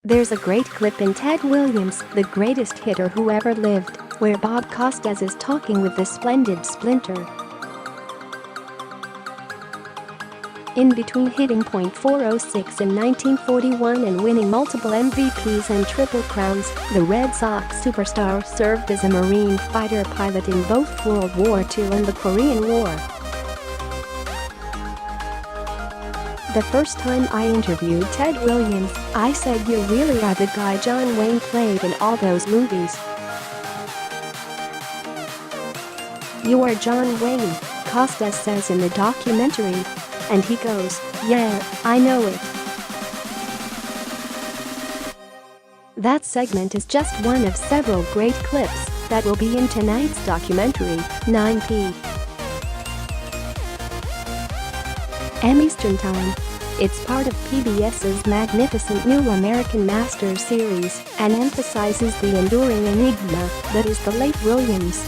There's a great clip in Ted Williams' The Greatest Hitter Who Ever Lived, where Bob Costas is talking with the Splendid Splinter. In between hitting .406 in 1941 and winning multiple MVPs and Triple Crowns, the Red Sox superstar served as a Marine fighter pilot in both World War II and the Korean War. The first time I interviewed Ted Williams, I said, "You really are the guy John Wayne played in all those movies. You are John Wayne," Costas says in the documentary. And he goes, "Yeah, I know it." That segment is just one of several great clips that will be in tonight's documentary, 9 p. m. Eastern Time. It's part of PBS's magnificent new American Masters series and emphasizes the enduring enigma that is the late Williams.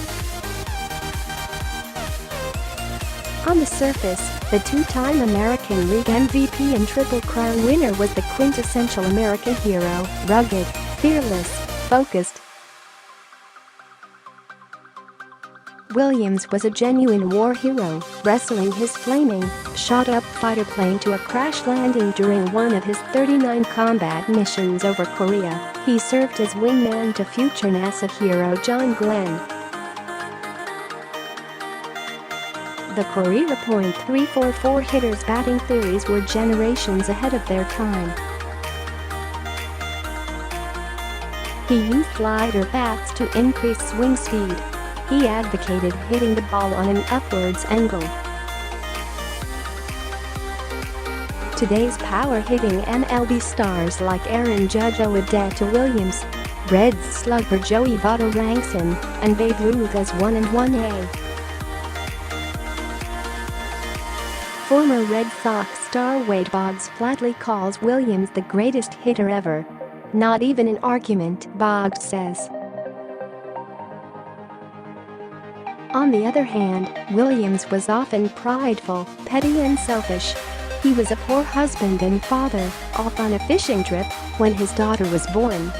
On the surface, the two-time American League MVP and Triple Crown winner was the quintessential American hero, rugged, fearless, focused. Williams was a genuine war hero, wrestling his flaming, shot-up fighter plane to a crash landing during one of his 39 combat missions over Korea. He served as wingman to future NASA hero John Glenn. The Korea .344 hitters' batting theories were generations ahead of their time. He used slider bats to increase swing speed. He advocated hitting the ball on an upwards angle. Today's power-hitting MLB stars like Aaron Judge owe a debt to Williams. Reds slugger Joey Votto ranks him, and Babe Ruth as 1 and 1A. Former Red Sox star Wade Boggs flatly calls Williams the greatest hitter ever. Not even an argument, Boggs says. On the other hand, Williams was often prideful, petty and selfish. He was a poor husband and father, off on a fishing trip when his daughter was born.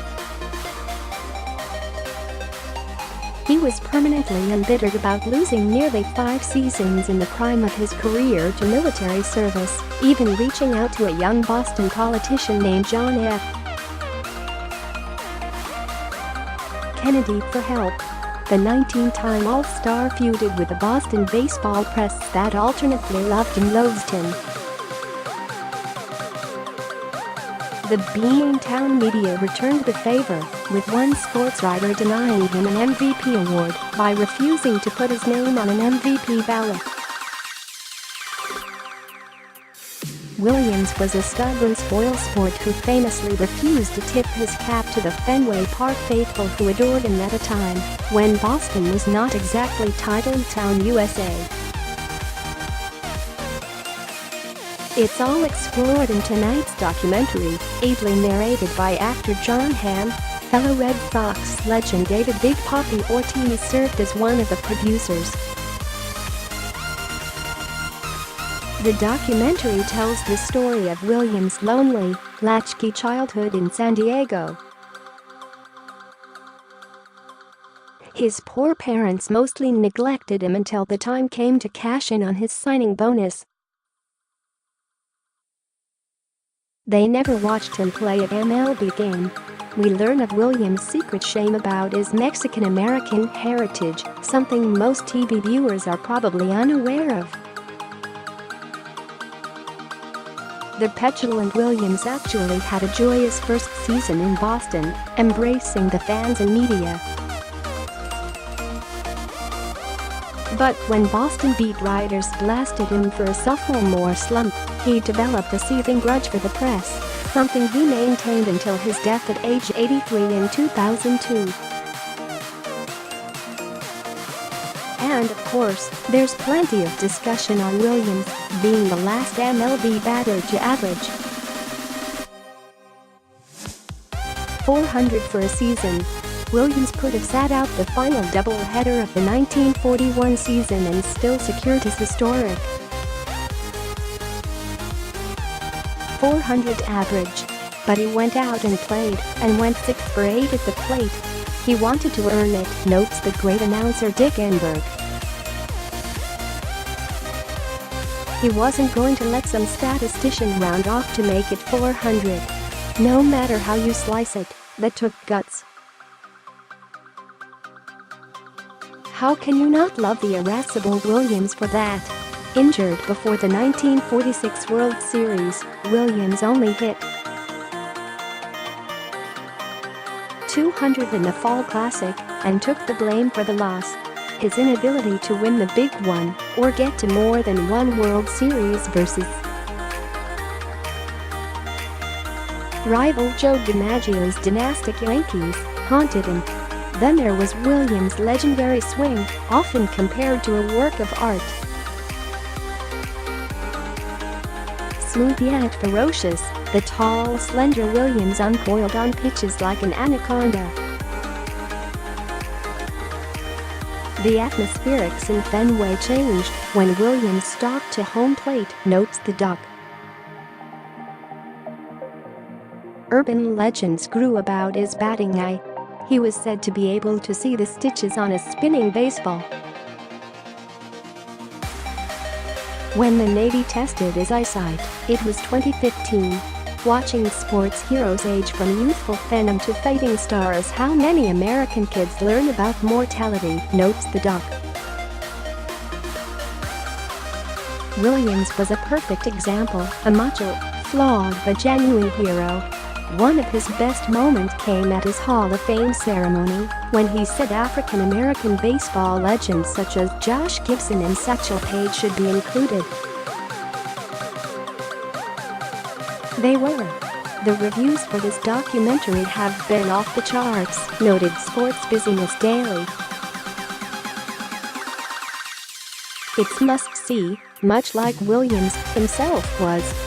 He was permanently embittered about losing nearly 5 seasons in the prime of his career to military service, even reaching out to a young Boston politician named Jon F. Kennedy for help. The 19-time All-Star feuded with the Boston baseball press that alternately loved and loathed him. The Beantown media returned the favor, with one sportswriter denying him an MVP award by refusing to put his name on an MVP ballot. Williams was a stubborn spoilsport who famously refused to tip his cap to the Fenway Park faithful who adored him at a time when Boston was not exactly Titletown USA. It's all explored in tonight's documentary, ably narrated by actor Jon Hamm. Fellow Red Sox legend David "Big Papi" Ortiz served as one of the producers. The documentary tells the story of Williams' lonely, latchkey childhood in San Diego. His poor parents mostly neglected him until the time came to cash in on his signing bonus. They never watched him play an MLB game. We learn of Williams' secret shame about his Mexican-American heritage, something most TV viewers are probably unaware of. The petulant Williams actually had a joyous first season in Boston, embracing the fans and media. But when Boston beat writers blasted him for a sophomore slump, he developed a seething grudge for the press, something he maintained until his death at age 83 in 2002. And of course, there's plenty of discussion on Williams being the last MLB batter to average .400 for a season. Williams could have sat out the final doubleheader of the 1941 season and still secured his historic .400 average. But he went out and played and went 6 for 8 at the plate. He wanted to earn it, notes the great announcer Dick Enberg. He wasn't going to let some statistician round off to make it 400. No matter how you slice it, that took guts. How can you not love the irascible Williams for that? Injured before the 1946 World Series, Williams only hit .200 in the Fall Classic and took the blame for the loss. His inability to win the big one or get to more than one World Series versus rival Joe DiMaggio's dynastic Yankees haunted him. Then there was Williams' legendary swing, often compared to a work of art. Smooth yet ferocious, the tall, slender Williams uncoiled on pitches like an anaconda. The atmospherics in Fenway changed when Williams stalked to home plate, notes the doc. Urban legends grew about his batting eye. He was said to be able to see the stitches on a spinning baseball. When the Navy tested his eyesight, it was 2015. Watching sports heroes age from youthful phenom to fading stars, how many American kids learn about mortality, notes the doc. Williams was a perfect example, a macho, flawed but genuine hero. One of his best moments came at his Hall of Fame ceremony, when he said African-American baseball legends such as Josh Gibson and Satchel Paige should be included. They were. The reviews for this documentary have been off the charts, noted Sports Business Daily. It's must-see, much like Williams himself was.